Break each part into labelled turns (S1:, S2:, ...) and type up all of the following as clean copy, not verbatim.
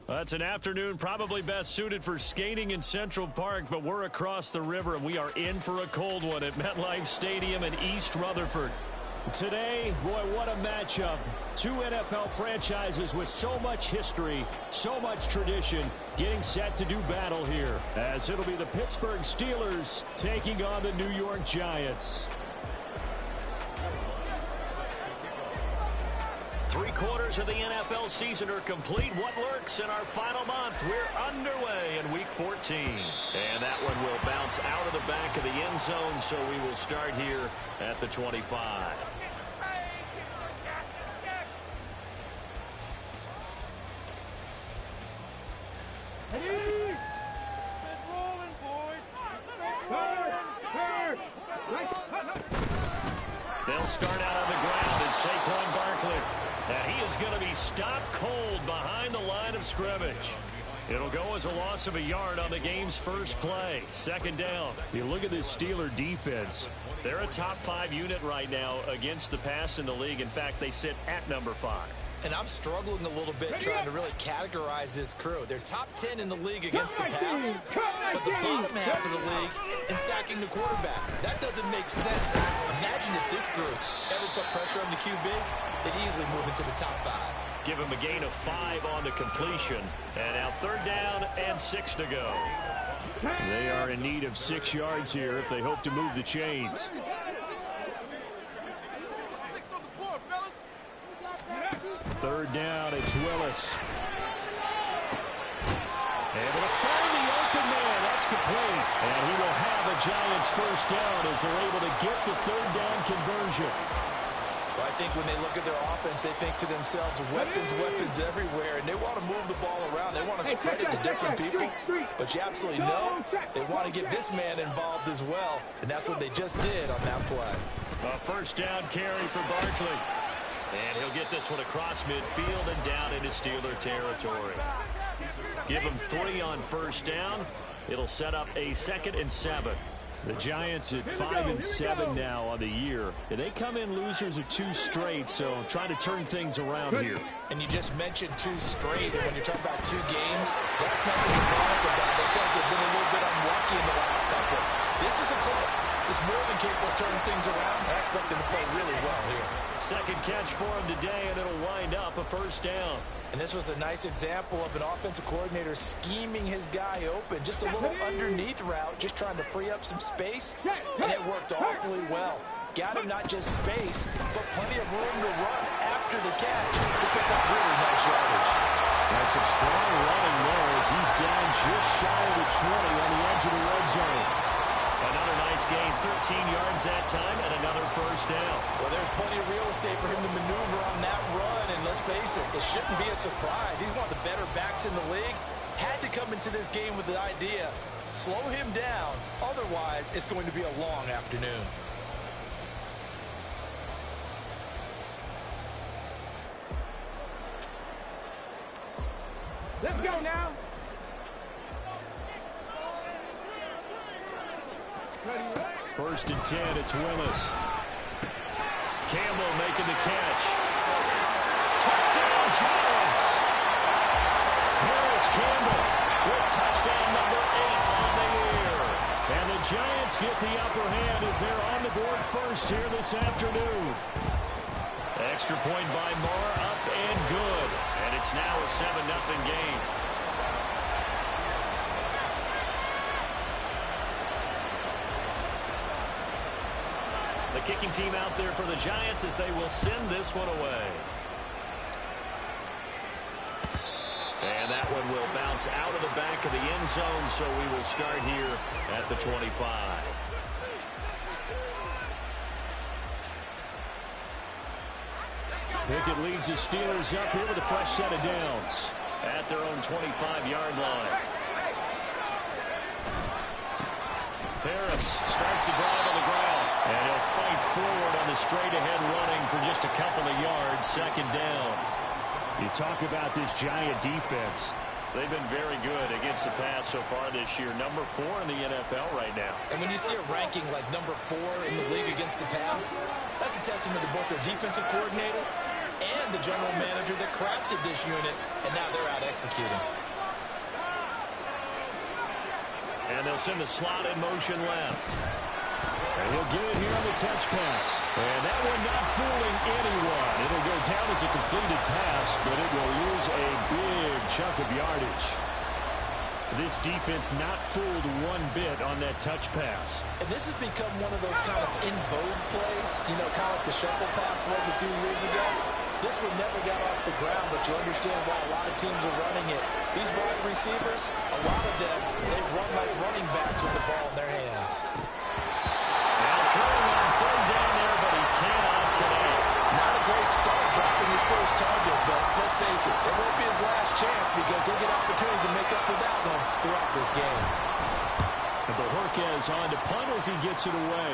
S1: That's an afternoon probably best suited for skating in Central Park, but we're across the river, and we are in for a cold one at MetLife Stadium in East Rutherford. Today, boy, what a matchup. Two NFL franchises with so much history, so much tradition, getting set to do battle here, as it'll be the Pittsburgh Steelers taking on the New York Giants. 3/4 of the NFL season are complete. What lurks in our final month? We're underway in Week 14. And that one will bounce out of the back of the end zone, so we will start here at the 25. They'll start out on the ground, and Saquon Barkley. And he is going to be stopped cold behind the line of scrimmage. It'll go as a loss of a yard on the game's first play. Second down. You look at this Steeler defense. They're a top 5 unit right now against the pass in the league. In fact, they sit at number 5.
S2: And I'm struggling a little bit trying to really categorize this crew. They're top 10 in the league against the pass, but the bottom half of the league in sacking the quarterback. That doesn't make sense. Imagine if this group ever put pressure on the QB, they'd easily move into the top 5.
S1: Give him a gain of 5 on the completion. And now third down and 6 to go. They are in need of 6 yards here if they hope to move the chains. Third down, it's Willis. Able to find the open man. That's complete. And he will have a Giants first down as they're able to get the third down conversion.
S2: Well, I think when they look at their offense, they think to themselves, weapons everywhere, and they want to move the ball around. They want to spread it to different people. But you absolutely know they want to get this man involved as well, and that's what they just did on that play.
S1: A first down carry for Barkley. And he'll get this one across midfield and down into Steeler territory. Give him 3 on first down. It'll set up a 2nd and 7. The Giants at 5-7 now on the year. And they come in losers of 2 straight, so trying to turn things around here.
S2: And you just mentioned 2 straight, and when you talk about 2 games, that's nothing to panic about. They feel like they've been a little bit unlucky in the last couple. This is a club that's more than capable of turning things around. I expect them to play really well here.
S1: Second catch for him today, and it'll wind up a first down.
S2: And this was a nice example of an offensive coordinator scheming his guy open. Just a little underneath route, just trying to free up some space, and it worked awfully well. Got him not just space, but plenty of room to run after the catch to pick up really nice yardage.
S1: That's some strong running there as he's down just shy of the 20 on the edge of the red zone. Another nice gain, 13 yards that time, and another first down.
S2: Well, there's plenty of real estate for him to maneuver on that run, and let's face it, it shouldn't be a surprise. He's one of the better backs in the league. Had to come into this game with the idea, slow him down, otherwise it's going to be a long afternoon.
S3: Let's go now.
S1: First and 10, it's Willis. Campbell making the catch. Touchdown, Giants! Harris Campbell with touchdown number 8 on the year. And the Giants get the upper hand as they're on the board first here this afternoon. Extra point by Moore, up and good. And it's now a 7-0 game. The kicking team out there for the Giants as they will send this one away. And that one will bounce out of the back of the end zone, so we will start here at the 25. Pickett leads the Steelers up here with a fresh set of downs at their own 25-yard line. Harris starts the drive on the ground, and he'll fight forward on the straight-ahead running for just a couple of yards, second down. You talk about this Giant defense. They've been very good against the pass so far this year. Number 4 in the NFL right now.
S2: And when you see a ranking like number 4 in the league against the pass, that's a testament to both their defensive coordinator and and the general manager that crafted this unit, and now they're out executing.
S1: And they'll send the slot in motion left. And he'll get it here on the touch pass. And that one not fooling anyone. It'll go down as a completed pass, but it will lose a big chunk of yardage. This defense not fooled one bit on that touch pass.
S2: And this has become one of those kind of in vogue plays, you know, kind of like the shuffle pass was a few years ago. This one never got off the ground, but you understand why a lot of teams are running it. These wide receivers, a lot of them, they run like running backs with the ball in their hands.
S1: Now throwing on third down there, but he cannot connect.
S2: Not a great start dropping his first target, but let's face it, it won't be his last chance because he'll get opportunities to make up for that one throughout this game.
S1: And Bojorquez on to punt as he gets it away.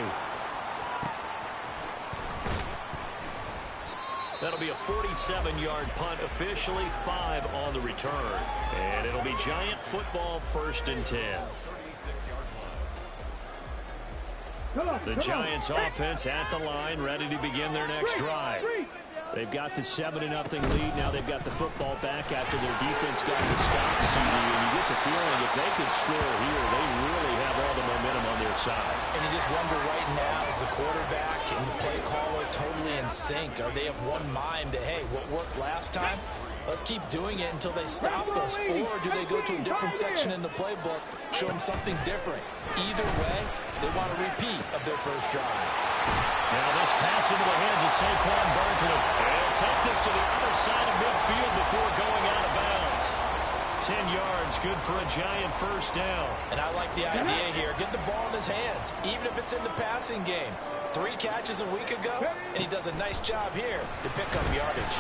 S1: That'll be a 47-yard punt, officially 5 on the return. And it'll be Giant football, 1st and 10. The Giants offense at the line, ready to begin their next drive. They've got the 7-0 lead. Now they've got the football back after their defense got the stop, CD. And you get the feeling if they could score here, they really have all the momentum on their side.
S2: And you just wonder right now, is the quarterback and the play caller totally in sync? Are they of one mind that, hey, what worked last time? Let's keep doing it until they stop us. Or do they go to a different section in the playbook, show them something different? Either way, they want a repeat of their first drive.
S1: Now this pass into the hands of Saquon Barkley. And he'll take this to the other side of midfield before going out of bounds. 10 yards, good for a Giant first down.
S2: And I like the idea here. Get the ball in his hands, even if it's in the passing game. 3 catches a week ago, and he does a nice job here to pick up yardage.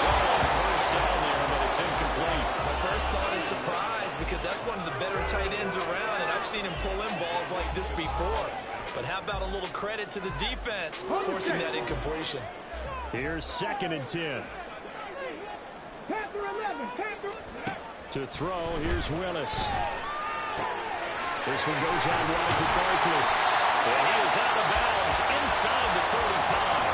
S1: First down there, but it's incomplete.
S3: My first thought is surprise because that's one of the better tight ends around, and I've seen him pull in balls like this before. But how about a little credit to the defense forcing that incompletion?
S1: Here's 2nd and 10. To throw, here's Willis. This one goes out wide to Barkley. And he is out of bounds inside the 45.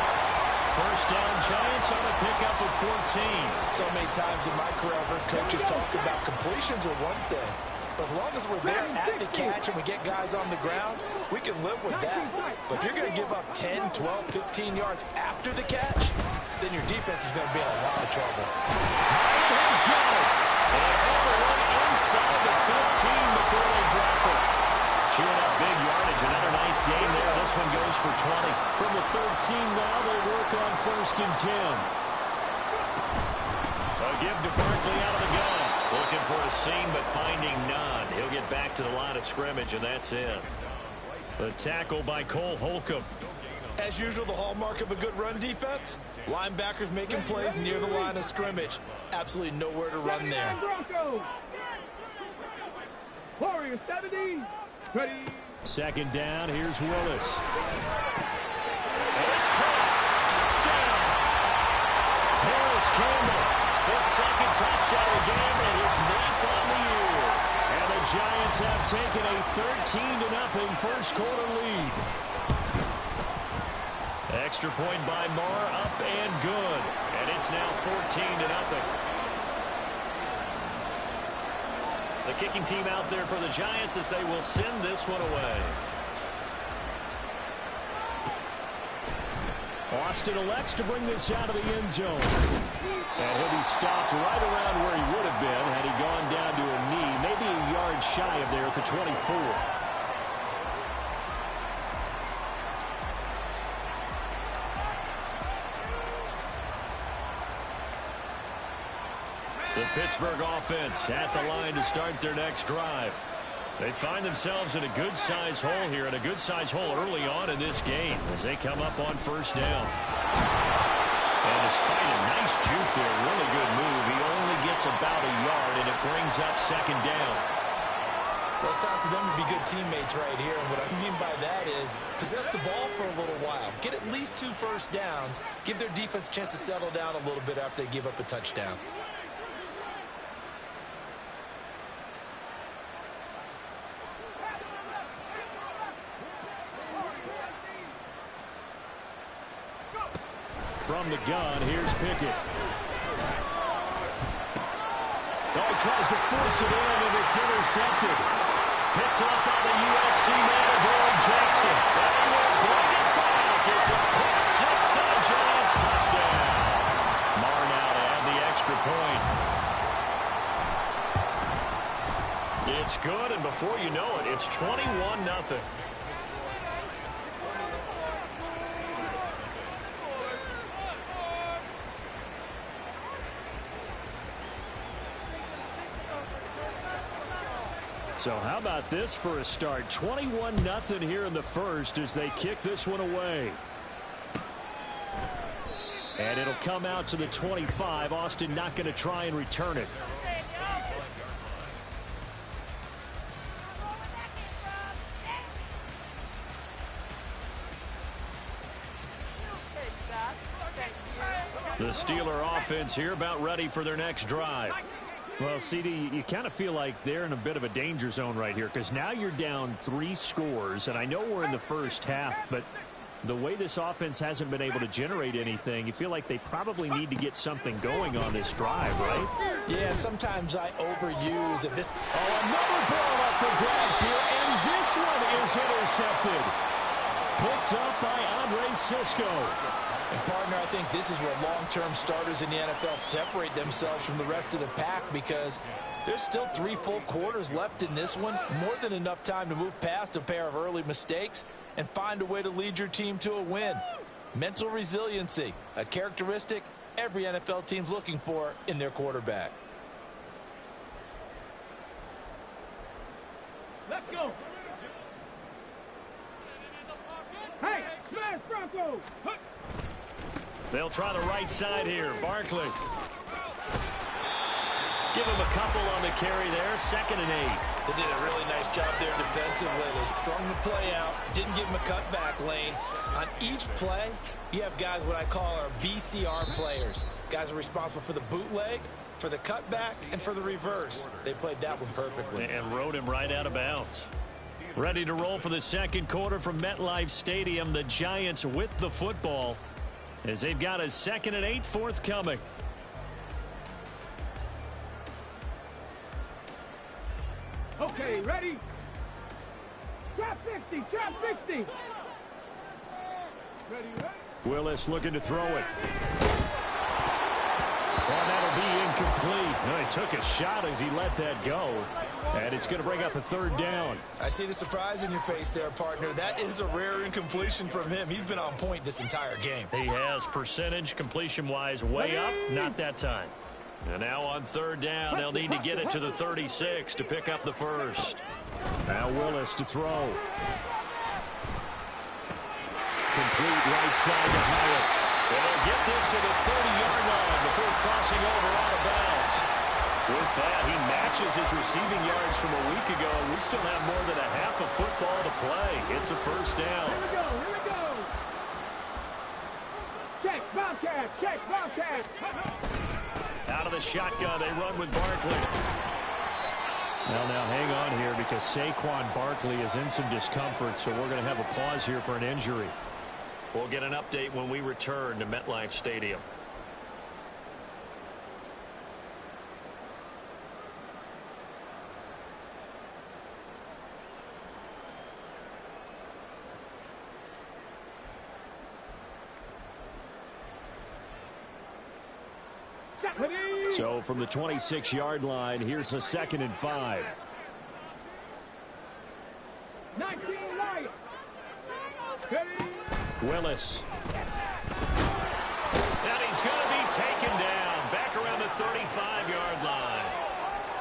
S1: First down, Giants on a pickup of 14.
S2: So many times in my career, I've heard coaches talk about completions are one thing. But as long as we're there at the catch and we get guys on the ground, we can live with that. But if you're going to give up 10, 12, 15 yards after the catch, then your defense is going to be in a lot of trouble.
S1: He's got it. And overrun inside the 15 before they drop it. Chewing up big yardage. Another nice game there. This one goes for 20. From the 13 now, they work on 1st and 10. A give to Barkley out of the gun. Looking for a seam, but finding none. He'll get back to the line of scrimmage, and that's it. The tackle by Cole Holcomb.
S3: As usual, the hallmark of a good run defense, linebackers making plays near the line of scrimmage. Absolutely nowhere to run there.
S4: Warriors 70. Ready.
S1: 2nd down, here's Willis. And it's caught. Touchdown. Harris Campbell, his 2nd touchdown of the game and his 9th on the year. And the Giants have taken a 13-0 first quarter lead. Extra point by Marr, up and good. And it's now 14-0. The kicking team out there for the Giants as they will send this one away. Austin elects to bring this out of the end zone. And he'll be stopped right around where he would have been had he gone down to a knee, maybe a yard shy of there at the 24. The Pittsburgh offense at the line to start their next drive. They find themselves in a good-sized hole here, and a good-sized hole early on in this game as they come up on 1st down. And despite a nice juke there, really good move, he only gets about a yard, and it brings up 2nd down.
S3: Well, it's time for them to be good teammates right here, and what I mean by that is possess the ball for a little while, get at least 2 first downs, give their defense a chance to settle down a little bit after they give up a touchdown.
S1: From the gun, here's Pickett. Oh, he tries to force it in, and it's intercepted. Picked up by the USC man, Adoree Jackson. And he will bring it back. It's a pick six and a Giants touchdown. Marr now to add the extra point. It's good, and before you know it, it's 21-0. So how about this for a start? 21-0 here in the first as they kick this one away. And it'll come out to the 25. Austin not going to try and return it. The Steeler offense here about ready for their next drive. Well, CD, you kind of feel like they're in a bit of a danger zone right here because now you're down 3 scores, and I know we're in the first half, but the way this offense hasn't been able to generate anything, you feel like they probably need to get something going on this drive, right?
S2: Yeah, and sometimes I overuse it.
S1: Another ball up for grabs here, and this one is intercepted. Picked up by Andre Cisco.
S2: And, partner, I think this is where long-term starters in the NFL separate themselves from the rest of the pack because there's still 3 full quarters left in this one. More than enough time to move past a pair of early mistakes and find a way to lead your team to a win. Mental resiliency, a characteristic every NFL team's looking for in their quarterback.
S4: Let's go. Hey, smash Bronco.
S1: They'll try the right side here. Barkley. Give him a couple on the carry there. 2nd and 8.
S3: They did a really nice job there defensively. They strung the play out, didn't give him a cutback lane. On each play, you have guys what I call our BCR players. Guys are responsible for the bootleg, for the cutback, and for the reverse. They played that one perfectly.
S1: And rode him right out of bounds. Ready to roll for the second quarter from MetLife Stadium. The Giants with the football as they've got a 2nd and 8 forthcoming.
S4: Okay, ready? Trap 60, trap 60. Ready, ready?
S1: Willis looking to throw it. And that'll be incomplete. Well, he took a shot as he let that go. And it's going to bring up a 3rd down.
S3: I see the surprise in your face there, partner. That is a rare incompletion from him. He's been on point this entire game.
S1: He has percentage completion-wise way up. Not that time. And now on 3rd down, they'll need to get it to the 36 to pick up the first. Now Willis to throw. Complete right side to Hyatt. They'll get this to the 30-yard line before crossing over out of bounds. With that, he matches his receiving yards from a week ago, and we still have more than a half a football to play. It's a 1st down.
S4: Here we go, here we go. Check, Bobcat, check, Bobcat.
S1: Out of the shotgun, they run with Barkley. Now hang on here because Saquon Barkley is in some discomfort, so we're going to have a pause here for an injury. We'll get an update when we return to MetLife Stadium. So from the 26-yard line, here's a 2nd and 5.
S4: 19 light. Ready?
S1: Willis. And he's going to be taken down back around the 35-yard line.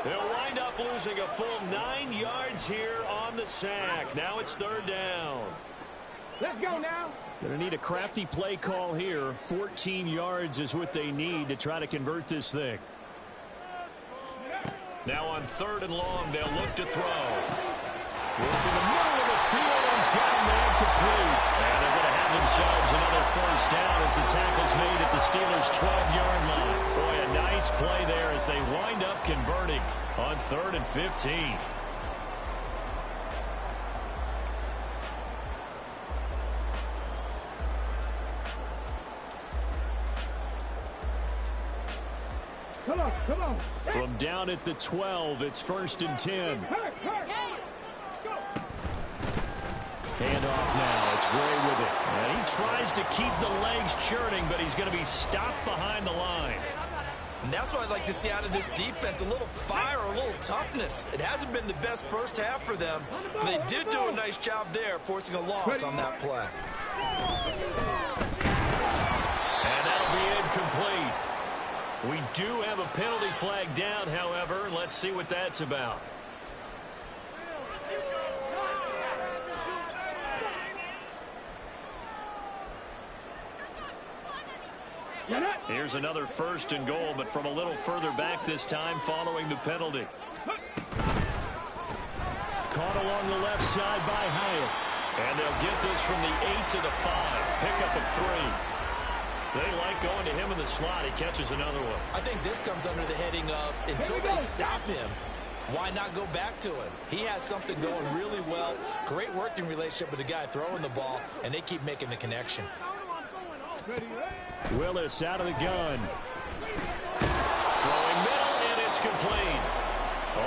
S1: They'll wind up losing a full 9 yards here on the sack. Now it's 3rd down.
S4: Let's go now.
S1: Going to need a crafty play call here. 14 yards is what they need to try to convert this thing. Now on 3rd and long, they'll look to throw. Look to the middle of the field, and he's got a man complete. And they're going to have themselves another 1st down as the tackle's made at the Steelers' 12-yard line. Boy, a nice play there as they wind up converting on 3rd and 15.
S4: Come on.
S1: From down at the 12, it's 1st and 10. Handoff now. It's Gray with it. And he tries to keep the legs churning, but he's going to be stopped behind the line.
S3: And that's what I'd like to see out of this defense, a little fire, a little toughness. It hasn't been the best first half for them, but they did do a nice job there, forcing a loss on that play.
S1: And that'll be incomplete. We do have a penalty flag down, however. Let's see what that's about. Here's another 1st and goal, but from a little further back this time following the penalty. Caught along the left side by Hyatt. And they'll get this from the 8 to the 5. Pickup of 3. They like going to him in the slot. He catches another one.
S3: I think this comes under the heading of, until they stop him, why not go back to him? He has something going really well. Great working relationship with the guy throwing the ball, and they keep making the connection.
S1: Willis out of the gun. Throwing middle, and it's complete.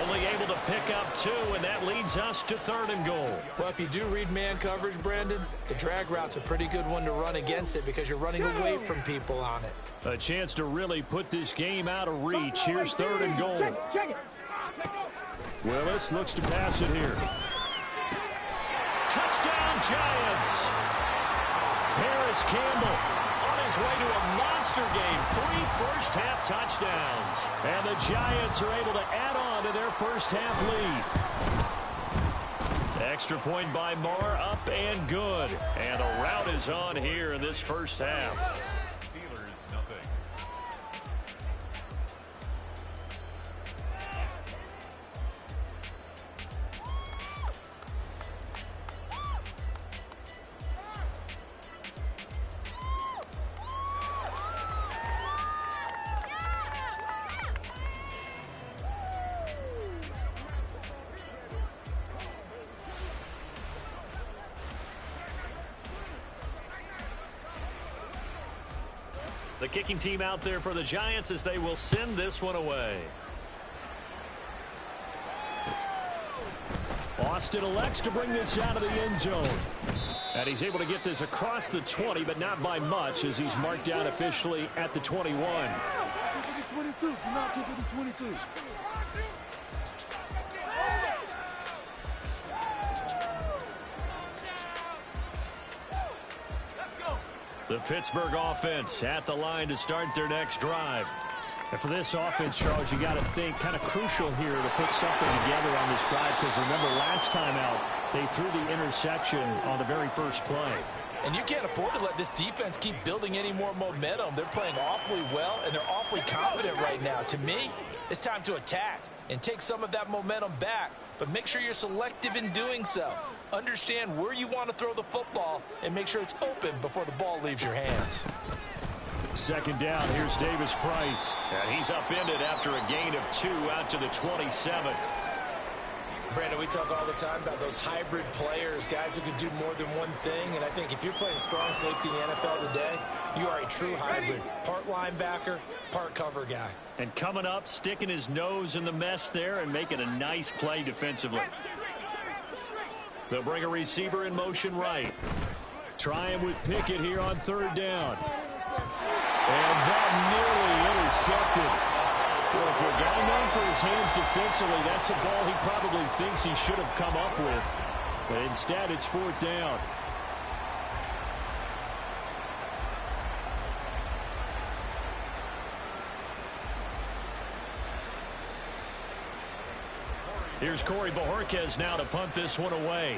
S1: Only able to pick up 2, and that leads us to 3rd and goal.
S3: Well, if you do read man coverage, Brandon, the drag route's a pretty good one to run against it because you're running away from people on it.
S1: A chance to really put this game out of reach. Here's 3rd and goal.
S4: Check it.
S1: Willis looks to pass it here. Touchdown, Giants. Harris Campbell on his way to a monster game. 3 first-half touchdowns. And the Giants are able to add on to their first-half lead. Extra point by Marr, up and good. And a rout is on here in this first half.
S5: Steelers, nothing.
S1: The kicking team out there for the Giants as they will send this one away. Austin elects to bring this out of the end zone. And he's able to get this across the 20, but not by much as he's marked down officially at the 21.
S6: Do not kick it to 22.
S1: The Pittsburgh offense at the line to start their next drive. And for this offense, Charles, you got to think kind of crucial here to put something together on this drive because remember last time out they threw the interception on the very first play.
S2: And you can't afford to let this defense keep building any more momentum. They're playing awfully well, and they're awfully confident right now. To me, it's time to attack and take some of that momentum back, but make sure you're selective in doing so. Understand where you want to throw the football and make sure it's open before the ball leaves your hands.
S1: Second down, here's Davis Price. And he's upended after a gain of 2 out to the 27.
S3: Brandon, we talk all the time about those hybrid players, guys who can do more than one thing. And I think if you're playing strong safety in the NFL today, you are a true hybrid. Part linebacker, part cover guy.
S1: And coming up, sticking his nose in the mess there and making a nice play defensively. They'll bring a receiver in motion right. Trying with Pickett here on 3rd down. And that nearly intercepted. Well, for a guy known for his hands defensively, that's a ball he probably thinks he should have come up with. But instead, it's 4th down. Here's Corey Bojorquez now to punt this one away.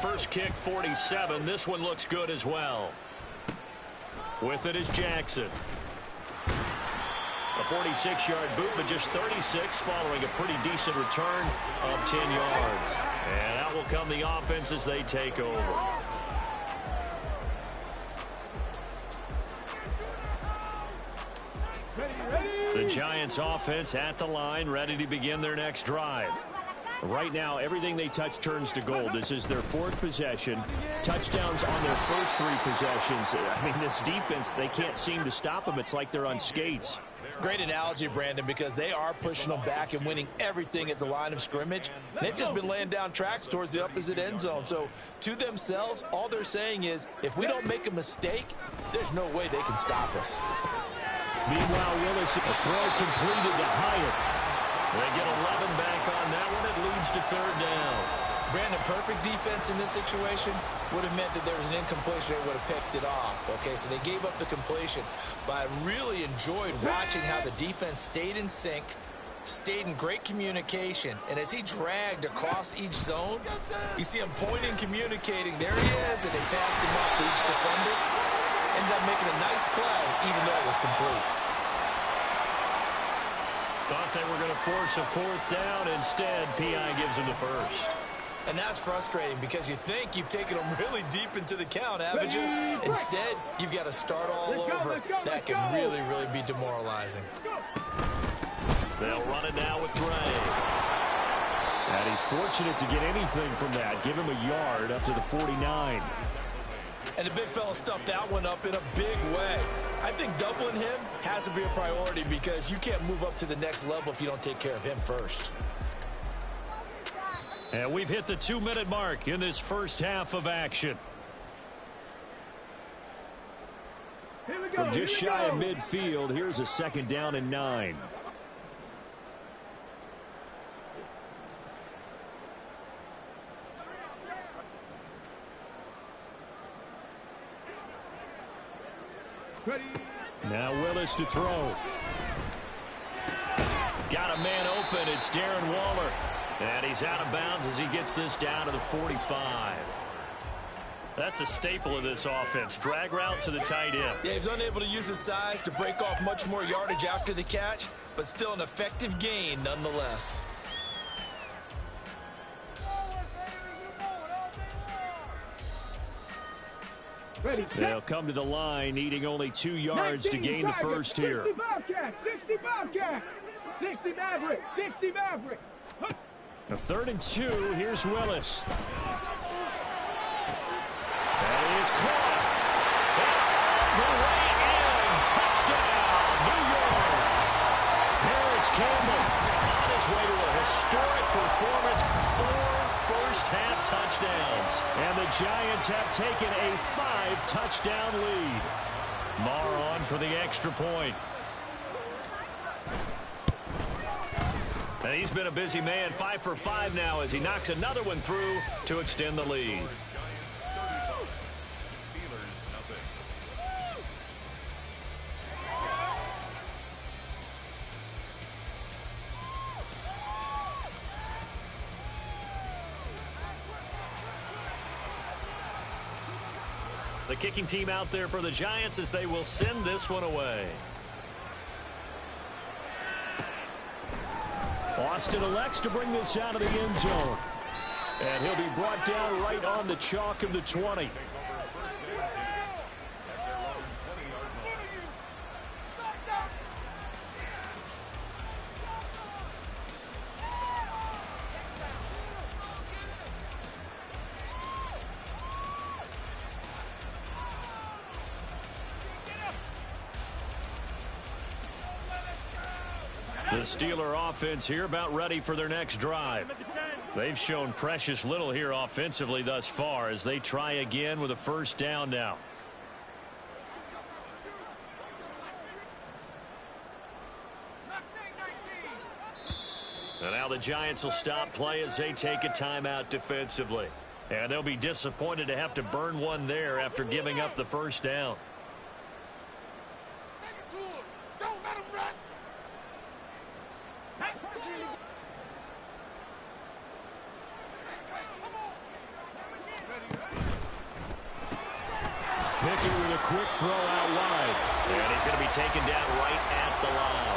S1: First kick, 47. This one looks good as well. With it is Jackson. A 46-yard boot, but just 36 following a pretty decent return of 10 yards. And out will come the offense as they take over. The The Giants offense at the line, ready to begin their next drive. Right now, everything they touch turns to gold. This is their fourth possession. Touchdowns on their first three possessions. I mean, this defense, they can't seem to stop them. It's like they're on skates.
S2: Great analogy, Brandon, because they are pushing them back and winning everything at the line of scrimmage. They've just been laying down tracks towards the opposite end zone. So, to themselves, all they're saying is, if we don't make a mistake, there's no way they can stop us.
S1: Meanwhile, Willis, a throw completed to Hyatt. They get 11 back on that one. It leads to third down.
S3: Brandon, perfect defense in this situation would have meant that there was an incompletion. They would have picked it off. Okay, so they gave up the completion. But I really enjoyed watching how the defense stayed in sync, stayed in great communication. And as he dragged across each zone, you see him pointing, communicating. There he is, and they passed him up to each defender. Ended up making a nice play, even though it was complete.
S1: Thought they were going to force a fourth down. Instead, P.I. gives them the first.
S3: And that's frustrating because you think you've taken them really deep into the count, haven't you? Instead, you've got to start all over. That can really, really be demoralizing.
S1: They'll run it now with Gray. And he's fortunate to get anything from that. Give him a yard up to the 49.
S3: And the big fella stuffed that one up in a big way. I think doubling him has to be a priority because you can't move up to the next level if you don't take care of him first.
S1: And we've hit the 2-minute mark in this first half of action. From just shy of midfield, here's a 2nd down and 9. Now Willis to throw. Got a man open. It's Darren Waller. And he's out of bounds as he gets this down to the 45. That's a staple of this offense. Drag route to the tight end.
S3: Yeah, he's unable to use his size to break off much more yardage after the catch, but still an effective gain nonetheless.
S1: They'll come to the line, needing only 2 yards to gain the first here.
S4: 60 Bobcats, 60 Mavericks, 60 Mavericks.
S1: A 3rd and 2. Here's Willis. That is caught. The way in. Touchdown, New York. Harris Campbell on his way to a historic performance. 4 first-half touchdowns. And the Giants have taken a 5-touchdown lead. Marr on for the extra point. And he's been a busy man. 5 for 5 now as he knocks another one through to extend the lead. The kicking team out there for the Giants as they will send this one away. Austin elects to bring this out of the end zone. And he'll be brought down right on the chalk of the 20. The Steeler offense here about ready for their next drive. They've shown precious little here offensively thus far as they try again with a first down now. And now the Giants will stop play as they take a timeout defensively. And they'll be disappointed to have to burn one there after giving up the first down. Pickett with a quick throw out wide. And he's going to be taken down right at the line.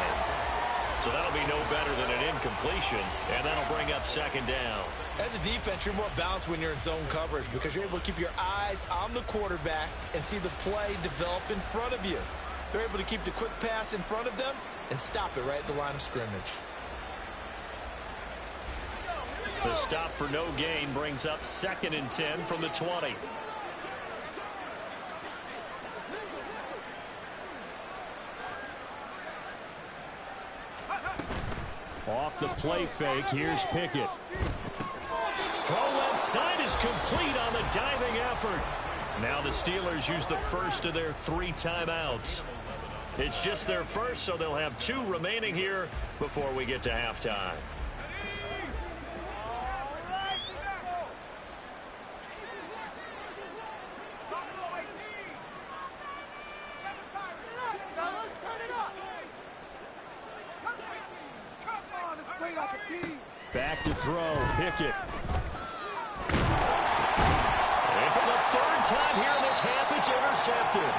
S1: So that'll be no better than an incompletion, and that'll bring up 2nd down.
S3: As a defense, you're more balanced when you're in zone coverage because you're able to keep your eyes on the quarterback and see the play develop in front of you. They're able to keep the quick pass in front of them, and stop it right at the line of scrimmage.
S1: The stop for no gain brings up 2nd and 10 from the 20. Off the play fake, here's Pickett. Throw left side is complete on the diving effort. Now the Steelers use the first of their 3 timeouts. It's just their first, so they'll have 2 remaining here before we get to halftime. Back to throw, Pickett. And for the 3rd time here in this half, it's intercepted.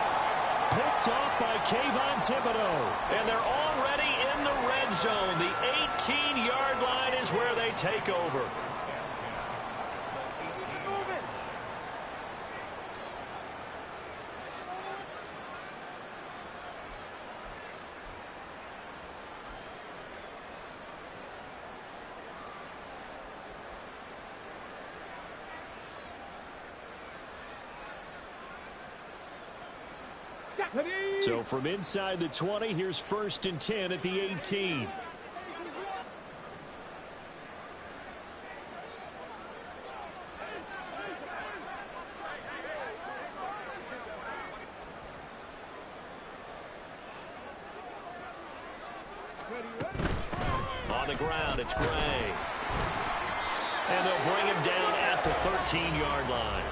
S1: Picked off by Kayvon Thibodeau. And they're already in the red zone. The 18-yard line is where they take over. So from inside the 20, here's 1st and 10 at the 18. On the ground, it's Gray. And they'll bring him down at the 13-yard line.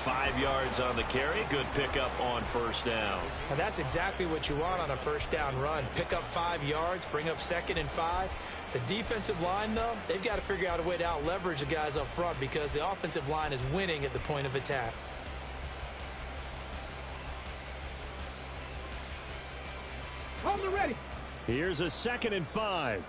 S1: 5 yards on the carry. Good pickup on 1st down.
S2: Now that's exactly what you want on a 1st down run. Pick up 5 yards, bring up 2nd and 5. The defensive line, though, they've got to figure out a way to out-leverage the guys up front because the offensive line is winning at the point of attack.
S4: Hold it ready.
S1: Here's a 2nd and 5.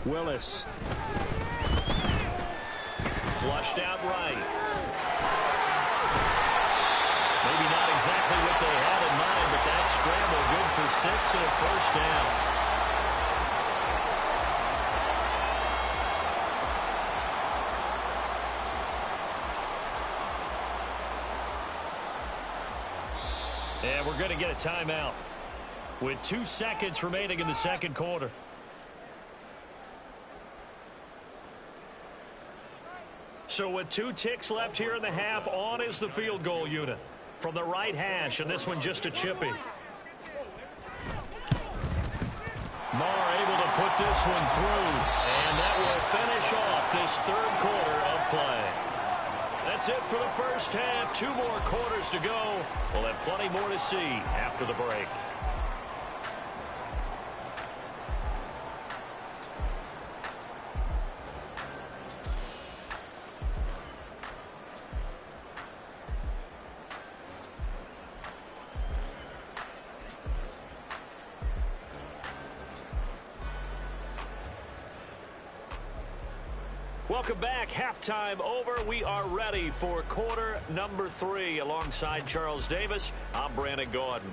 S1: Willis. Flushed out right. Maybe not exactly what they had in mind, but that scramble good for 6 and a 1st down. And we're going to get a timeout with 2 seconds remaining in the 2nd quarter. So with 2 ticks left here in the half, on is the field goal unit from the right hash, and this one just a chippy. Marr able to put this one through, and that will finish off this 3rd quarter of play. That's it for the 1st half. 2 more quarters to go. We'll have plenty more to see after the break. Welcome back. Halftime over. We are ready for quarter number 3. Alongside Charles Davis, I'm Brandon Gordon.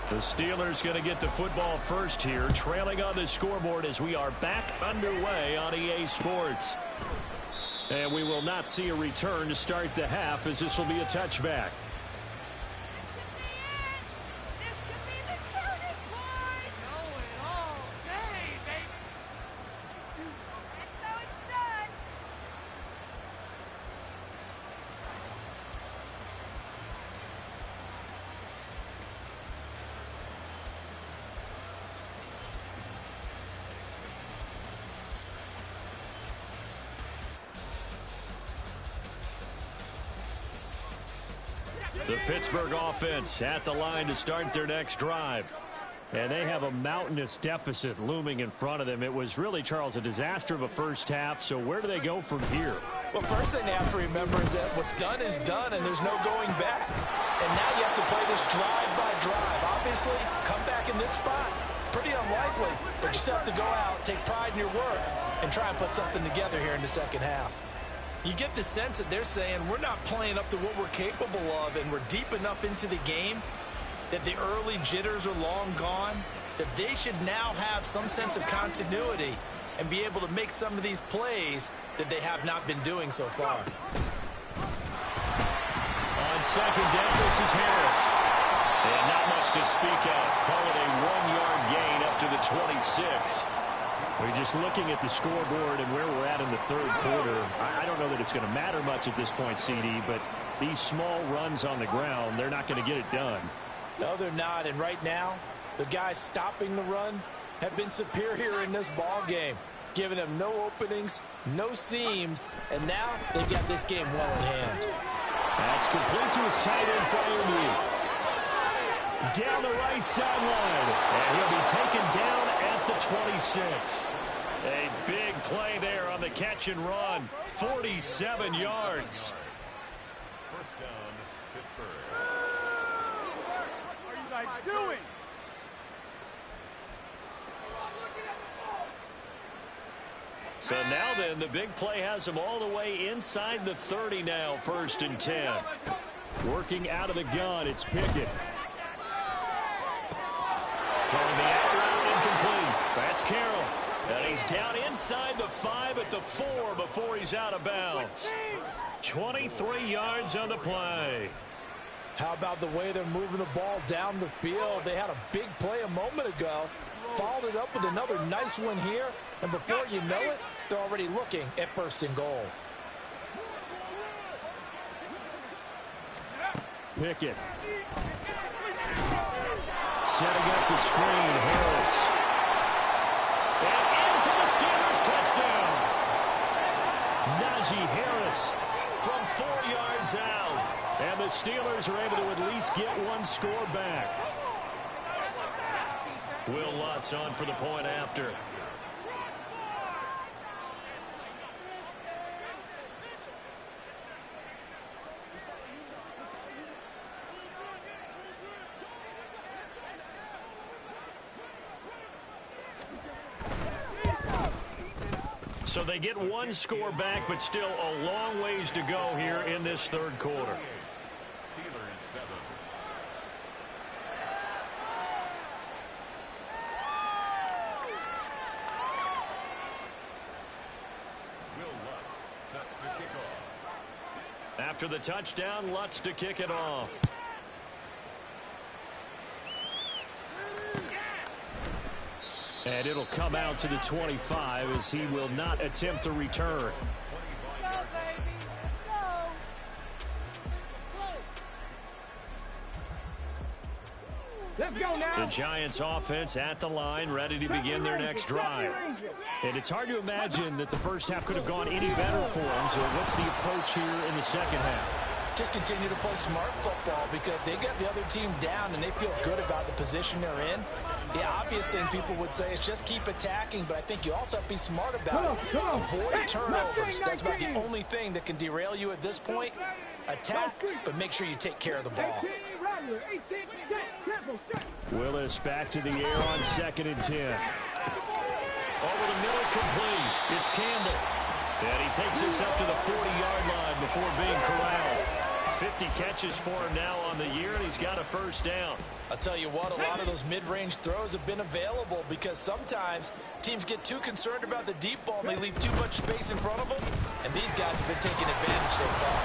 S1: The Steelers going to get the football first here, trailing on the scoreboard as we are back underway on EA Sports. And we will not see a return to start the half, as this will be a touchback. The Pittsburgh offense at the line to start their next drive. And they have a mountainous deficit looming in front of them. It was really, Charles, a disaster of a first half. So where do they go from here?
S2: Well, first thing they have to remember is that what's done is done, and there's no going back. And now you have to play this drive by drive. Obviously, come back in this spot, pretty unlikely. But you still have to go out, take pride in your work, and try and put something together here in the second half.
S3: You get the sense that they're saying we're not playing up to what we're capable of, and we're deep enough into the game that the early jitters are long gone, that they should now have some sense of continuity and be able to make some of these plays that they have not been doing so far.
S1: On second down, this is Harris. And not much to speak of. Call it a 1-yard gain up to the 26. We're just looking at the scoreboard and where we're at in the third quarter. I don't know that it's going to matter much at this point, CD, but these small runs on the ground, they're not going to get it done.
S2: No, they're not. And right now, the guys stopping the run have been superior in this ball game, giving them no openings, no seams, and now they've got this game well in hand.
S1: That's complete to his tight end, Freiermuth. Down the right sideline, and he'll be taken down at the 26. A big play there on the catch and run, 47 yards.
S5: First down, Pittsburgh.
S6: What are you guys doing?
S1: So now then, the big play has them all the way inside the 30 now, 1st and 10. Working out of the gun, it's Pickett. Throwing the out route incomplete. That's Carroll. And he's down inside the 5 at the 4 before he's out of bounds. 23 yards on the play.
S2: How about the way they're moving the ball down the field? They had a big play a moment ago, followed it up with another nice one here, and before you know it, they're already looking at 1st and goal.
S1: Pickett. Setting up the screen, Harris. And in for the Steelers touchdown. Najee Harris from 4 yards out. And the Steelers are able to at least get one score back. Will Lutz on for the point after. So they get one score back, but still a long ways to go here in this third quarter.
S5: Steelers 7. Will Lutz set to kick off.
S1: After the touchdown, Lutz to kick it off. And it'll come out to the 25 as he will not attempt a return.
S4: Let's go now.
S1: The Giants offense at the line, ready to begin their next drive. And it's hard to imagine that the first half could have gone any better for them. So what's the approach here in the second half?
S2: Just continue to play smart football because they got the other team down and they feel good about the position they're in. The obvious thing people would say is just keep attacking, but I think you also have to be smart about it. Avoid turnovers. That's about the only thing that can derail you at this point. Attack, but make sure you take care of the ball.
S1: Willis back to the air on 2nd and 10. Over the middle, complete. It's Campbell. And he takes us up to the 40-yard line before being corralled. 50 catches for him now on the year, and he's got a first down.
S2: I'll tell you what, a lot of those mid-range throws have been available because sometimes teams get too concerned about the deep ball and they leave too much space in front of them, and these guys have been taking advantage so far.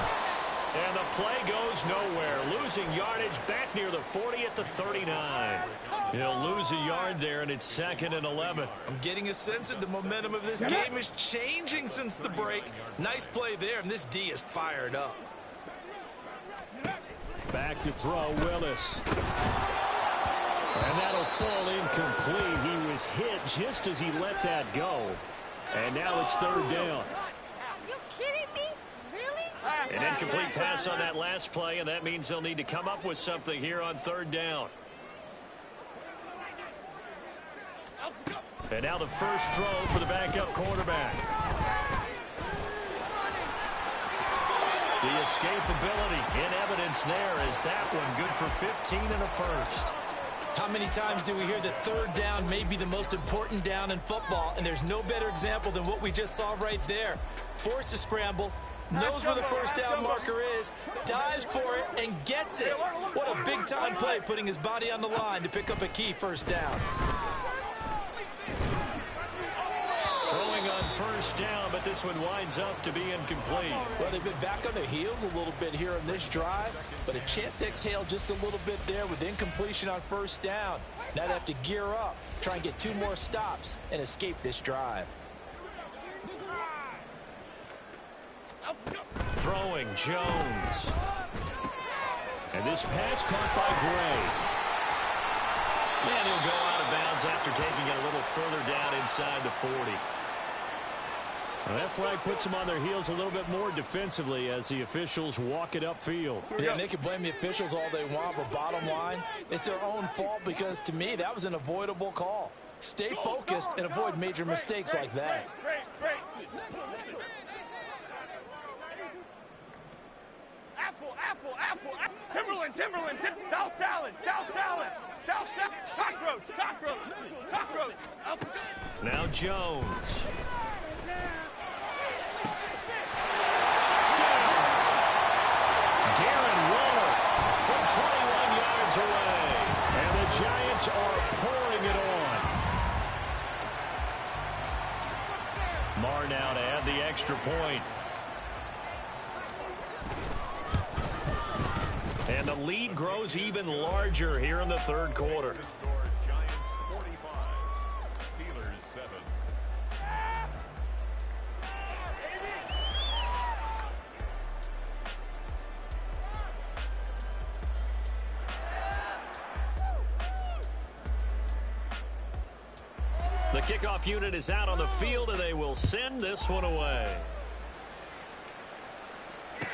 S1: And the play goes nowhere. Losing yardage back near the 40 at the 39. He'll lose a yard there, and it's 2nd and 11.
S3: I'm getting a sense that the momentum of this game is changing since the break. Nice play there, and this D is fired up.
S1: Back to throw, Willis. And that'll fall incomplete. He was hit just as he let that go. And now it's 3rd down.
S7: Are you kidding me? Really?
S1: An incomplete pass on that last play, and that means they'll need to come up with something here on third down. And now the first throw for the backup quarterback. The escapability in evidence there as that one good for 15 and a first.
S3: How many times do we hear that third down may be the most important down in football, and there's no better example than what we just saw right there. Forced to scramble, knows where the first down marker is, dives for it, and gets it. What a big-time play, putting his body on the line to pick up a key first down.
S1: Throwing on first down, but this one winds up to be incomplete.
S2: Well, they've been back on their heels a little bit here on this drive, but a chance to exhale just a little bit there with incompletion on first down. Now they have to gear up, try and get 2 more stops, and escape this drive.
S1: Throwing Jones. And this pass caught by Gray. And he'll go out of bounds after taking it a little further down inside the 40. Well, that flag puts them on their heels a little bit more defensively as the officials walk it upfield.
S2: Yeah, and they can blame the officials all they want, but bottom line, it's their own fault because, to me, that was an avoidable call. Stay focused and avoid major mistakes like that.
S4: Apple. Timberland. South salad. Cockroach.
S1: Now Jones. Darren Waller from 21 yards away. And the Giants are pouring it on. Marr now to add the extra point. And the lead grows even larger here in the third quarter.
S5: Giants 45, Steelers 7.
S1: The kickoff unit is out on the field, and they will send this one away.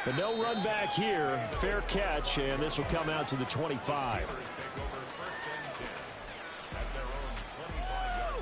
S1: But no run back here. Fair catch, and this will come out to the 25.
S5: Steelers take over first and 10 at their own 25-yard line.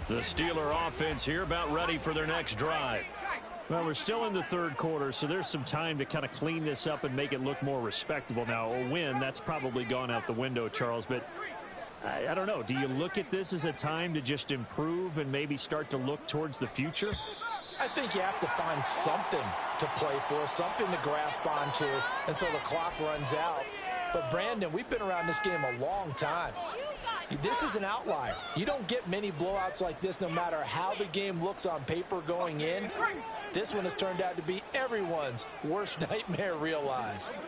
S1: The Steeler offense here about ready for their next drive. Well, we're still in the third quarter, so there's some time to kind of clean this up and make it look more respectable. Now, a win, that's probably gone out the window, Charles, but I don't know. Do you look at this as a time to just improve and maybe start to look towards the future?
S2: I think you have to find something to play for, something to grasp onto until the clock runs out. But, Brandon, we've been around this game a long time. This is an outlier. You don't get many blowouts like this no matter how the game looks on paper going in. This one has turned out to be everyone's worst nightmare realized.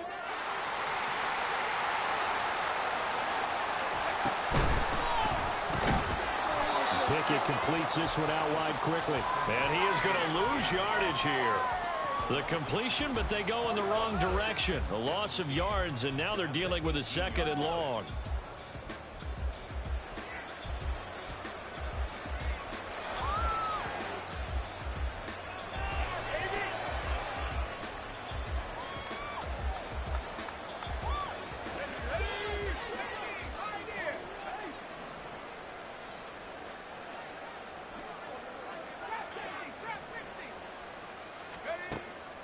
S1: Pickett completes this one out wide quickly. And he is going to lose yardage here. The completion, but they go in the wrong direction. A loss of yards, and now they're dealing with a second and long.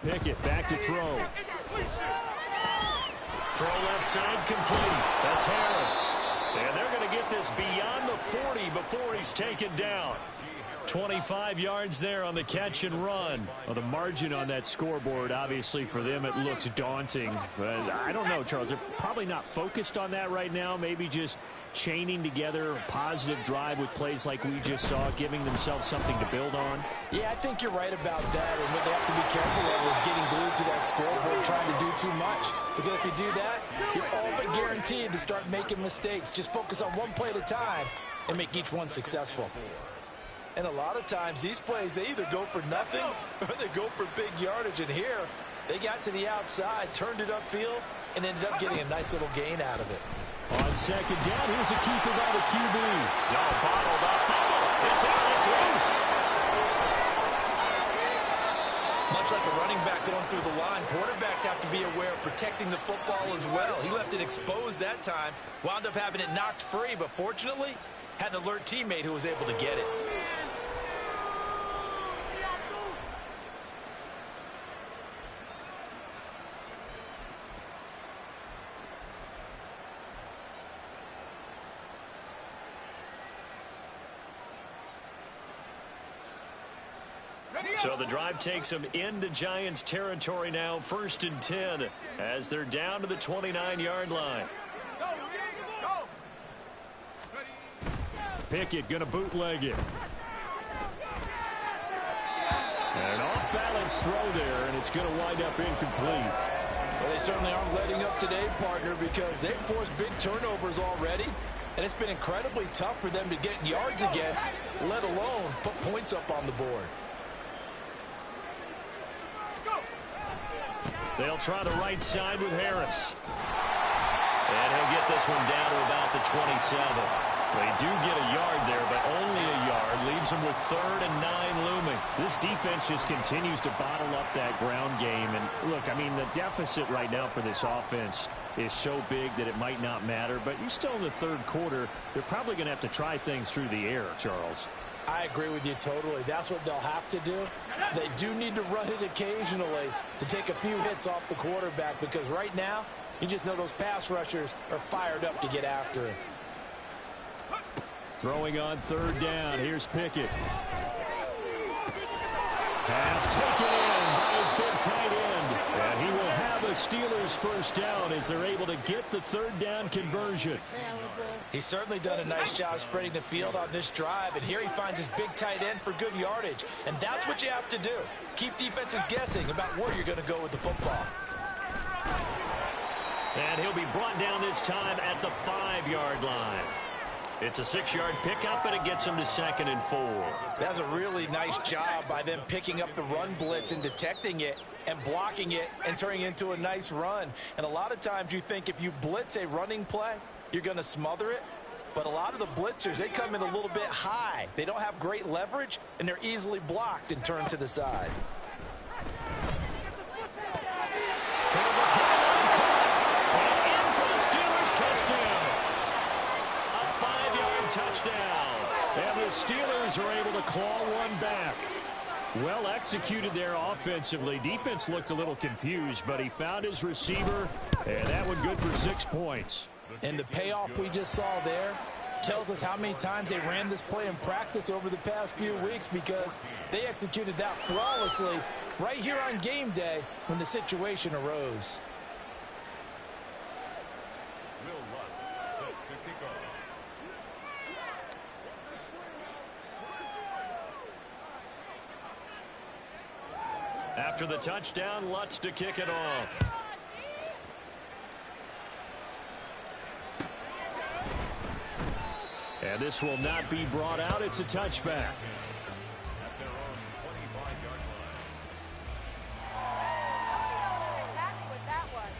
S1: Pickett back to throw. Throw left side complete. That's Harris. And they're going to get this beyond the 40 before he's taken down. 25 yards there on the catch and run. Well, the margin on that scoreboard, obviously, for them, it looks daunting. But I don't know, Charles. They're probably not focused on that right now. Maybe just chaining together a positive drive with plays like we just saw, giving themselves something to build on.
S2: Yeah, I think you're right about that. And what they have to be careful of is getting glued to that scoreboard, trying to do too much. Because if you do that, you're all but guaranteed to start making mistakes. Just focus on one play at a time and make each one successful. And a lot of times, these plays, they either go for nothing or they go for big yardage. And here, they got to the outside, turned it upfield, and ended up getting a nice little gain out of it.
S1: On second down, here's a keeper by the QB. No, bottled up, fumble. It's out, it's loose.
S3: Much like a running back going through the line, quarterbacks have to be aware of protecting the football as well. He left it exposed that time, wound up having it knocked free, but fortunately, had an alert teammate who was able to get it.
S1: So the drive takes them into Giants territory now, 1st and 10, as they're down to the 29-yard line. Pickett going to bootleg it. And an off-balance throw there, and it's going to wind up incomplete.
S2: Well, they certainly aren't letting up today, partner, because they've forced big turnovers already, and it's been incredibly tough for them to get yards against, let alone put points up on the board.
S1: They'll try the right side with Harris. And he'll get this one down to about the 27. They do get a yard there, but only a yard. Leaves them with 3rd and 9 looming. This defense just continues to bottle up that ground game. And look, I mean, the deficit right now for this offense is so big that it might not matter. But you're still in the 3rd quarter. They're probably going to have to try things through the air, Charles.
S2: I agree with you totally. That's what they'll have to do. They do need to run it occasionally to take a few hits off the quarterback, because right now, you just know those pass rushers are fired up to get after him.
S1: Throwing on 3rd down. Here's Pickett. Pass taken in by his big tight end. And he will have a Steelers 1st down as they're able to get the 3rd down conversion.
S2: He's certainly done a nice job spreading the field on this drive, and here he finds his big tight end for good yardage. And that's what you have to do. Keep defenses guessing about where you're going to go with the football.
S1: And he'll be brought down this time at the 5-yard line. It's a 6-yard pickup, and it gets him to 2nd and 4.
S2: That's a really nice job by them picking up the run blitz and detecting it and blocking it and turning it into a nice run. And a lot of times you think if you blitz a running play, you're going to smother it. But a lot of the blitzers, they come in a little bit high. They don't have great leverage, and they're easily blocked and turned to the side.
S1: Touchdown. And the Steelers are able to claw one back. Well executed there offensively. Defense looked a little confused, but he found his receiver, and that one good for 6 points.
S2: And the payoff we just saw there tells us how many times they ran this play in practice over the past few weeks, because they executed that flawlessly right here on game day when the situation arose.
S1: After the touchdown, Lutz to kick it off. And this will not be brought out. It's a touchback.
S5: At their own 25-yard line.
S7: Happy with that one.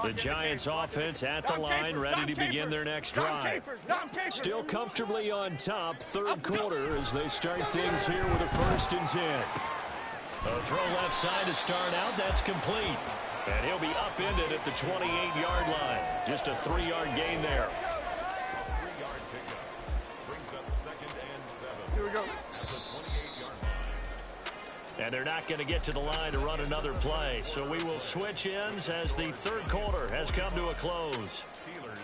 S1: The Giants offense at the line, ready to begin their next drive. Still comfortably on top, 3rd quarter as they start things here with a 1st and 10. A throw left side to start out, that's complete. And he'll be upended at the 28-yard line. Just a 3-yard gain there.
S5: 3-yard pickup brings up 2nd and 7.
S4: Here we go.
S1: And they're not going to get to the line to run another play. So we will switch ends as the third quarter has come to a close.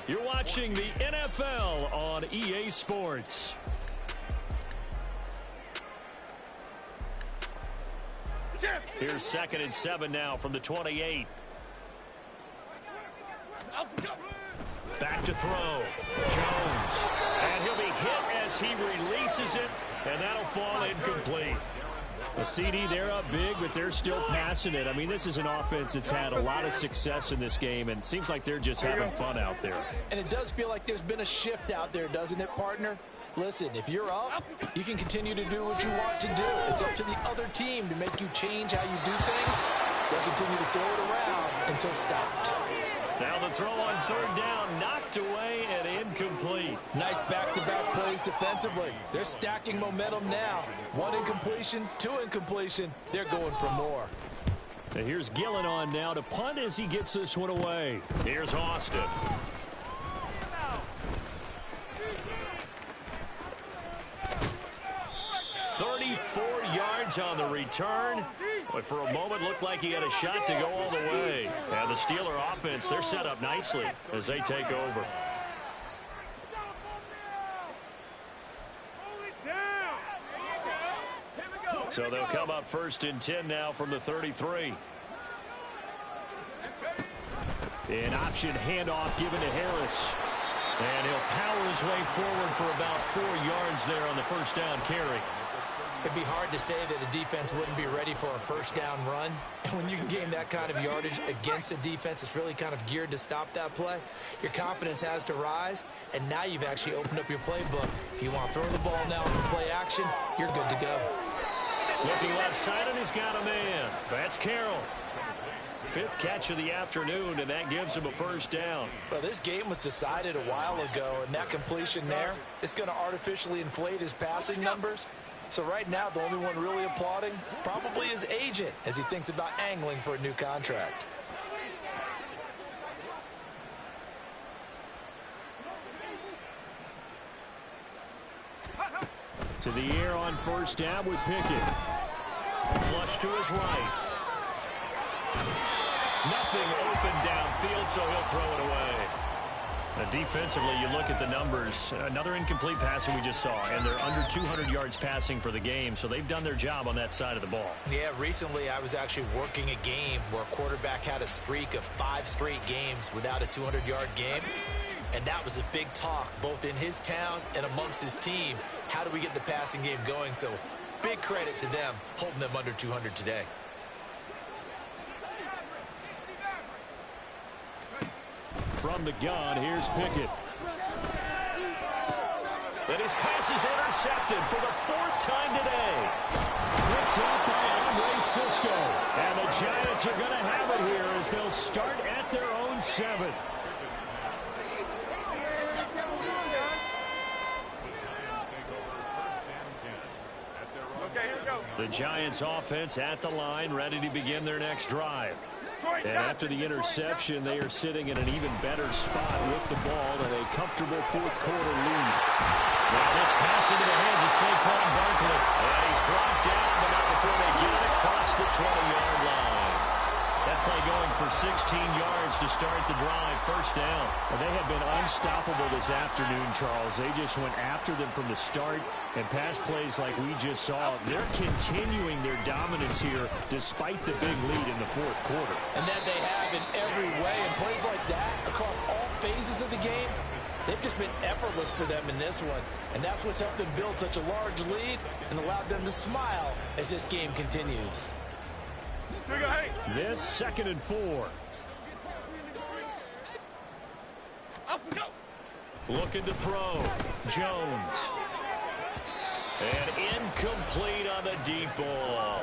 S1: You're watching the NFL on EA Sports. Here's 2nd and 7 now from the 28. Back to throw. Jones. And he'll be hit as he releases it, and that'll fall incomplete. The CD, they're up big, but they're still passing it. I mean, this is an offense that's had a lot of success in this game, and it seems like they're just having fun out there.
S2: And it does feel like there's been a shift out there, doesn't it, partner? Listen, if you're up, you can continue to do what you want to do. It's up to the other team to make you change how you do things. They'll continue to throw it around until stopped.
S1: Now the throw on 3rd down, knocked away and incomplete.
S2: Nice back-to-back plays defensively. They're stacking momentum now. 1 incompletion, 2 incompletion. They're going for more.
S1: And here's Gillen on now to punt as he gets this one away. Here's Austin. 34 yards on the return. But for a moment, looked like he had a shot to go all the way. And the Steeler offense, they're set up nicely as they take over. So they'll come up 1st and 10 now from the 33. An option handoff given to Harris. And he'll power his way forward for about 4 yards there on the 1st down carry.
S2: It'd be hard to say that a defense wouldn't be ready for a 1st down run. And when you can gain that kind of yardage against a defense that's really kind of geared to stop that play, your confidence has to rise, and now you've actually opened up your playbook. If you want to throw the ball now for play action, you're good to go.
S1: Looking left side, and he's got a man. That's Carroll. 5th catch of the afternoon, and that gives him a 1st down.
S2: Well, this game was decided a while ago, and that completion there is going to artificially inflate his passing numbers. So right now, the only one really applauding probably his agent as he thinks about angling for a new contract.
S1: To the air on 1st down with Pickett. Flush to his right. Nothing open downfield, so he'll throw it away. Defensively, you look at the numbers. Another incomplete passing we just saw, and they're under 200 yards passing for the game, so they've done their job on that side of the ball.
S2: Yeah, recently I was actually working a game where a quarterback had a streak of 5 straight games without a 200-yard game, and that was a big talk, both in his town and amongst his team. How do we get the passing game going? So big credit to them, holding them under 200 today.
S1: From the gun, here's Pickett. And his pass is intercepted for the 4th time today. Picked up by Cisco. And the Giants are going to have it here as they'll start at their own 7.
S4: Okay, here we go.
S1: The Giants offense at the line, ready to begin their next drive. And after the interception, they are sitting in an even better spot with the ball and a comfortable 4th quarter lead. Now this pass into the hands of Saquon Barkley. And he's brought down, but not before they get it across the 20-yard line. That play going for 16 yards to start the drive. 1st down. Well, they have been unstoppable this afternoon, Charles. They just went after them from the start. And pass plays like we just saw, they're continuing their dominance here despite the big lead in the 4th quarter.
S2: And that they have in every way. And plays like that across all phases of the game, they've just been effortless for them in this one. And that's what's helped them build such a large lead and allowed them to smile as this game continues.
S1: This 2nd and 4. Looking to throw. Jones. And incomplete on the deep ball.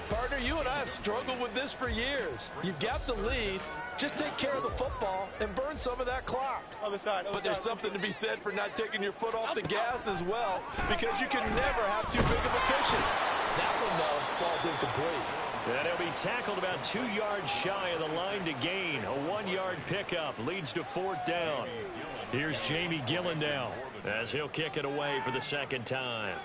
S2: Partner, you and I have struggled with this for years. You've got the lead. Just take care of the football and burn some of that clock.
S4: Other side.
S2: But there's something to be said for not taking your foot off the gas as well, because you can never have too big of a cushion. That one, though, falls incomplete.
S1: And he'll be tackled about 2 yards shy of the line to gain. A 1-yard pickup leads to 4th down. Here's Jamie Gillen now as he'll kick it away for the 2nd time.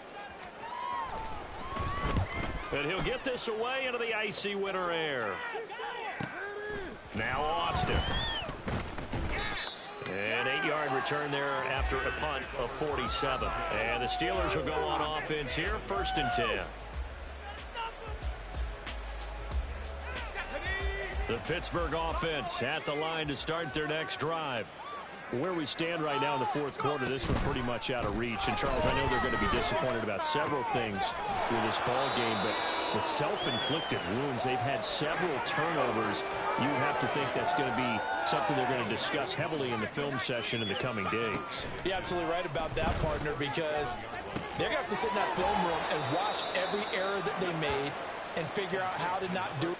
S1: And he'll get this away into the icy winter air. Now Austin. An 8-yard return there after a punt of 47. And the Steelers will go on offense here, 1st and 10. The Pittsburgh offense at the line to start their next drive. Where we stand right now in the 4th quarter, this one's pretty much out of reach. And, Charles, I know they're going to be disappointed about several things with this ball game, but the self-inflicted wounds, they've had several turnovers. You have to think that's going to be something they're going to discuss heavily in the film session in the coming days.
S2: You're absolutely right about that, partner, because they're going to have to sit in that film room and watch every error that they made and figure out how to not do it.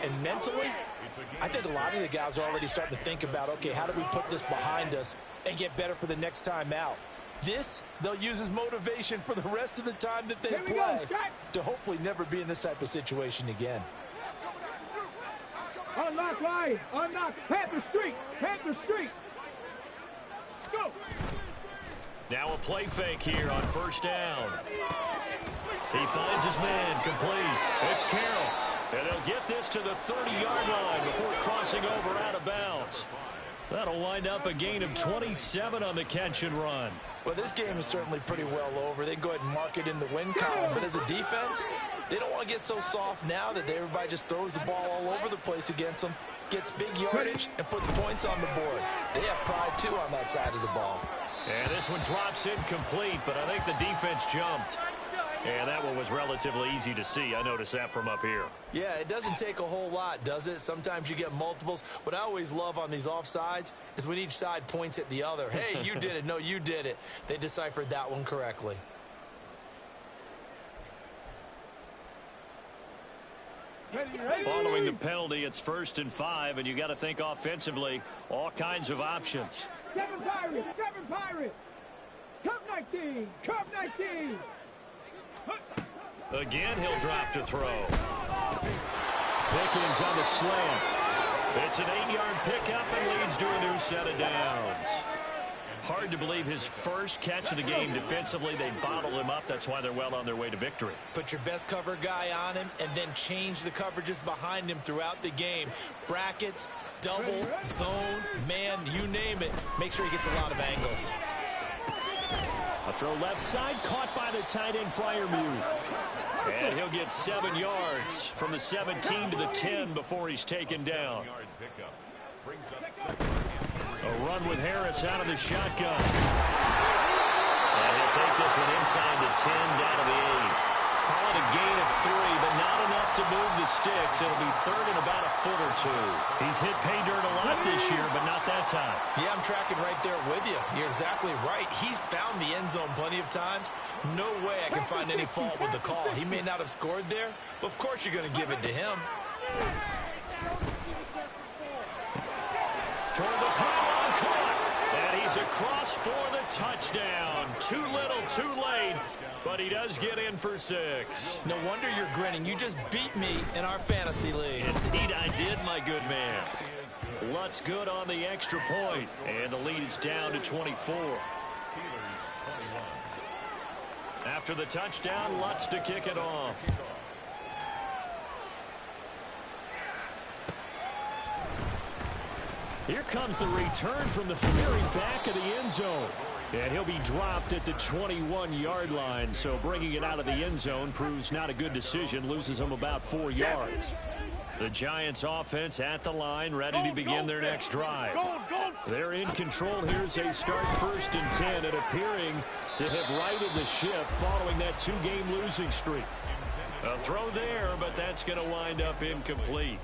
S2: And mentally, I think a lot of the guys are already starting to think about, okay, how do we put this behind us and get better for the next time out? This, they'll use as motivation for the rest of the time that they play to hopefully never be in this type of situation again.
S6: Unlock line, unlock, Panther Street, Panther Street. Go.
S1: Now a play fake here on 1st down. He finds his man, complete. It's Carroll. And they'll get this to the 30-yard line before crossing over out of bounds. That'll wind up a gain of 27 on the catch and run.
S2: Well, this game is certainly pretty well over. They can go ahead and mark it in the win column. But as a defense, they don't want to get so soft now that everybody just throws the ball all over the place against them, gets big yardage, and puts points on the board. They have pride, too, on that side of the ball.
S1: And this one drops incomplete, but I think the defense jumped. And that one was relatively easy to see. I noticed that from up here.
S2: Yeah, it doesn't take a whole lot, does it? Sometimes you get multiples. What I always love on these offsides is when each side points at the other. Hey, you did it. No, you did it. They deciphered that one correctly.
S1: Following the penalty, it's 1st and 5, and you got to think offensively, all kinds of options.
S6: Seven Pirates, Cup 19, Cup 19.
S1: Again, he'll drop to throw. Pickens on the slant. It's an 8-yard pickup and leads to a new set of downs. Hard to believe his first catch of the game defensively. They bottled him up. That's why they're well on their way to victory.
S2: Put your best cover guy on him and then change the coverages behind him throughout the game. Brackets, double, zone, man, you name it. Make sure he gets a lot of angles.
S1: A throw left side, caught by the tight end Freiermuth. And he'll get 7 yards from the 17 to the 10 before he's taken down. A run with Harris out of the shotgun. And he'll take this one inside the 10 down to the 8. Call it a gain of 3, but not enough to move the sticks. It'll be 3rd and about a foot or 2. He's hit pay dirt a lot this year, but not that time.
S2: Yeah, I'm tracking right there with you. You're exactly right. He's found the end zone plenty of times. No way I can find any fault with the call. He may not have scored there, but of course you're going to give it to him.
S1: Toward the pylon, caught. And he's across for the touchdown. Too little, too late. But he does get in for 6.
S2: No wonder you're grinning. You just beat me in our fantasy league.
S1: Indeed I did, my good man. Lutz good on the extra point. And the lead is down to 24. After the touchdown, Lutz to kick it off. Here comes the return from the very back of the end zone. And he'll be dropped at the 21-yard line. So bringing it out of the end zone proves not a good decision. Loses him about 4 yards. The Giants offense at the line, ready to begin their next drive. They're in control here as they start 1st and 10 and appearing to have righted the ship following that 2-game losing streak. A throw there, but that's going to wind up incomplete.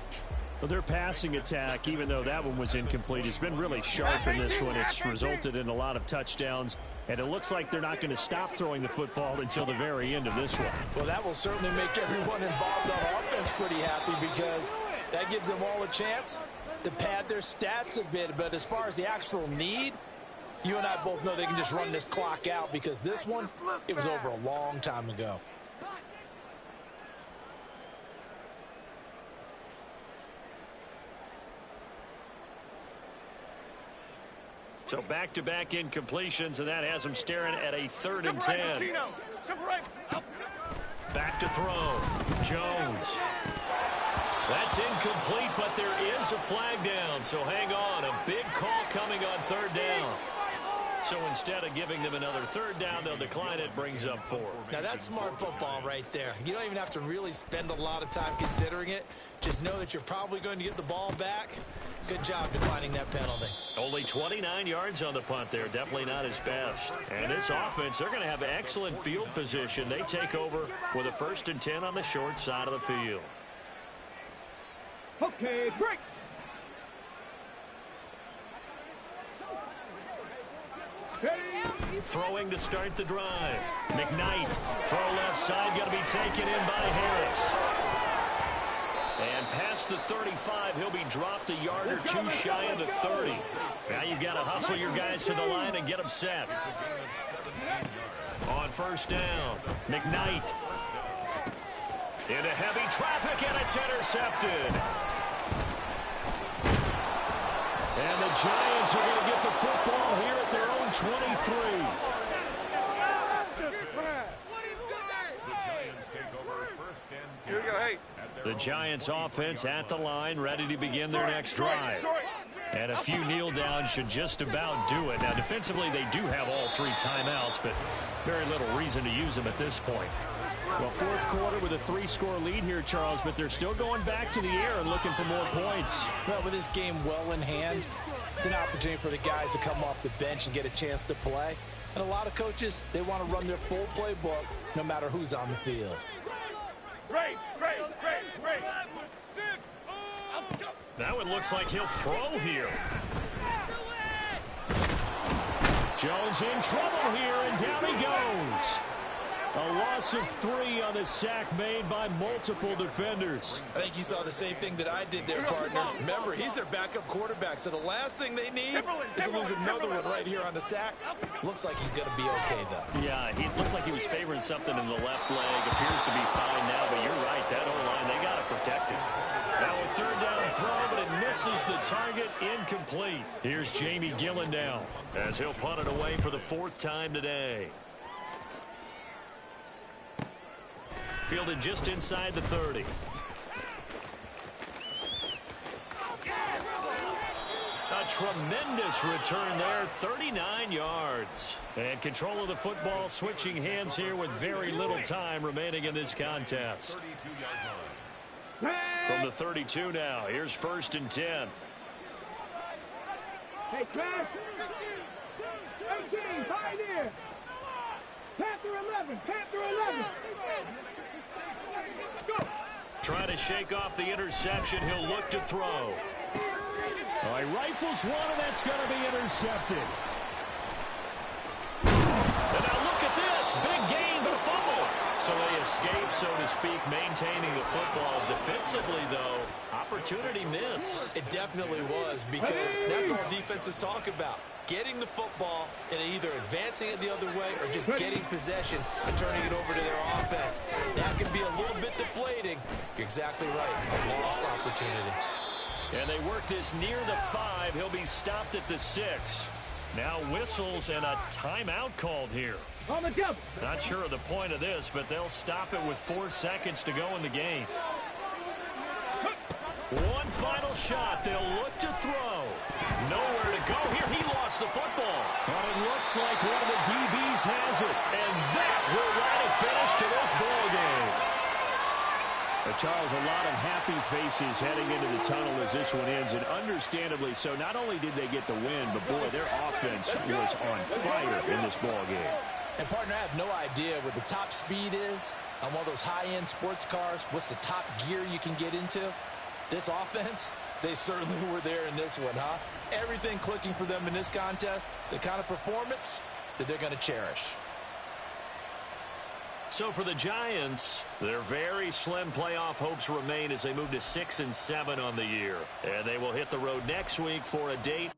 S1: Well, their passing attack, even though that one was incomplete, has been really sharp in this one. It's resulted in a lot of touchdowns, and it looks like they're not going to stop throwing the football until the very end of this one.
S2: Well, that will certainly make everyone involved on offense pretty happy because that gives them all a chance to pad their stats a bit. But as far as the actual need, You and I both know they can just run this clock out because this one, it was over a long time ago.
S1: So back-to-back incompletions, and that has them staring at a 3rd and 10. Back to throw. Jones. That's incomplete, but there is a flag down, so hang on. A big call coming on 3rd down. So instead of giving them another 3rd down, they'll decline it, brings up 4.
S3: Now, that's smart football right there. You don't even have to really spend a lot of time considering it. Just know that you're probably going to get the ball back. Good job declining that penalty.
S1: Only 29 yards on the punt there. Definitely not his best. And this offense, they're going to have excellent field position. They take over with a 1st and 10 on the short side of the field.
S6: Okay, break.
S1: Throwing to start the drive. McKnight, throw left side, going to be taken in by Harris. And past the 35, he'll be dropped a yard or 2 shy of the 30. Now you've got to hustle your guys to the line and get them set. On 1st down, McKnight. Into heavy traffic, and it's intercepted. And the Giants are going to get the football here at their own 23.
S4: Here we go, hey.
S1: The Giants offense at the line, ready to begin their next drive. And a few kneel downs should just about do it. Now, defensively, they do have all 3 timeouts, but very little reason to use them at this point. Well, 4th quarter with a 3-score lead here, Charles, but they're still going back to the air and looking for more points.
S2: Well, with this game well in hand, it's an opportunity for the guys to come off the bench and get a chance to play. And a lot of coaches, they want to run their full playbook no matter who's on the field.
S4: Great.
S1: Now it looks like he'll throw here. Jones in trouble here, and down he goes. A loss of 3 on the sack made by multiple defenders.
S3: I think you saw the same thing that I did there, partner. Remember, he's their backup quarterback, so the last thing they need is to lose another one right here on the sack. Looks like he's going to be okay, though.
S1: Yeah, he looked like he was favoring something in the left leg. Appears to be fine now, but you're right. That O-line, they got to protect him. Now a 3rd down throw, but it misses the target. Incomplete. Here's Jamie Gillen now as he'll punt it away for the 4th time today. Fielded just inside the 30. A tremendous return there, 39 yards. And control of the football switching hands here with very little time remaining in this contest. From the 32 now, here's 1st and 10.
S6: Hey, class. 18, pioneer. Panther 11, Panther 11. Go.
S1: Trying to shake off the interception. He'll look to throw. Oh, he rifles one, and that's going to be intercepted. And now look at this. Big gain, but a fumble. So they escape, so to speak, maintaining the football. Defensively, though, opportunity miss.
S3: It definitely was, because that's all defenses talk about. Getting the football and either advancing it the other way or just getting possession and turning it over to their offense. That can be a little bit deflating. You're exactly right. A lost opportunity.
S1: And they work this near the 5. He'll be stopped at the 6. Now whistles and a timeout called here.
S6: On the double.
S1: Not sure of the point of this, but they'll stop it with 4 seconds to go in the game. One final shot. They'll look to throw. Nowhere to go here. He lost the football. But it looks like one of the DBs has it. And that will write a finish to this ball game. Charles, a lot of happy faces heading into the tunnel as this one ends, and understandably so. Not only did they get the win, but boy, their offense was on fire in this ball game.
S2: And, partner, I have no idea what the top speed is on one of those high-end sports cars. What's the top gear you can get into? This offense, they certainly were there in this one, huh? Everything clicking for them in this contest, the kind of performance that they're going to cherish.
S1: So for the Giants, their very slim playoff hopes remain as they move to 6-7 on the year. And they will hit the road next week for a date